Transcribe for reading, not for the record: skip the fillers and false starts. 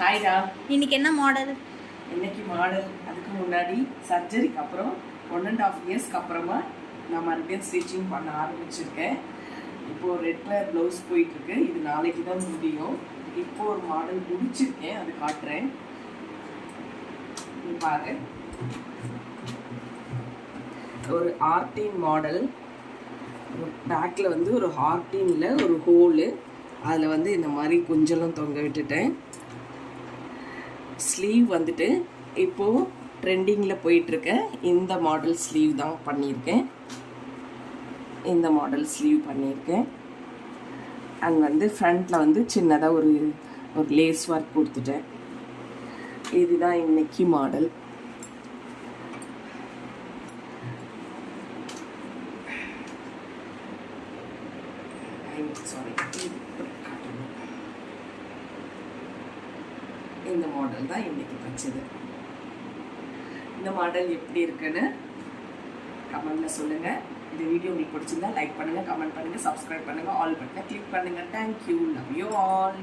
ஹாய்டா. இன்னைக்கு என்ன மாடல்? இன்னைக்கு மாடல் அதுக்கு முன்னாடி சர்ஜரிக்கு அப்புறம் 1.5 இயர்ஸ்க்கு அப்புறமா நான் மறுபடியும் ஸ்டிச்சிங் பண்ண ஆரம்பிச்சிருக்கேன். இப்போது ரெட் கலர் ப்ளவுஸ் போயிட்டுருக்கு. இது நாளைக்கு தான் முடியும். இப்போ ஒரு மாடல் முடிச்சிருக்கேன், அது காட்டுறேன். பாரு, ஒரு ஆர்டின் மாடல். பேக்கில் வந்து ஒரு ஹார்டின்ல ஒரு ஹோலு, அதில் வந்து இந்த மாதிரி குஞ்சலும் தொங்க விட்டுட்டேன். ஸ்லீவ் வந்துட்டு இப்போது ட்ரெண்டிங்கில் போயிட்டுருக்க இந்த மாடல் ஸ்லீவ் தான் பண்ணியிருக்கேன். இந்த மாடல் ஸ்லீவ் பண்ணியிருக்கேன். அண்ட் வந்து ஃப்ரண்ட்டில் வந்து சின்னதாக ஒரு லேஸ் ஒர்க் கொடுத்துட்டேன். இதுதான் இன்னைக்கு மாடல். சாரி, இந்த மாடல் தான் இன்னைக்கு தச்சது. இந்த மாடல் எப்படி இருக்குன்னு கமெண்ட்ல சொல்லுங்க. இந்த வீடியோ உங்களுக்கு பிடிச்சிருந்தா லைக் பண்ணுங்க, கமெண்ட் பண்ணுங்க, சப்ஸ்கிரைப் பண்ணுங்க, ஆல் பட்டனை கிளிக் பண்ணுங்க. Thank you, love you all.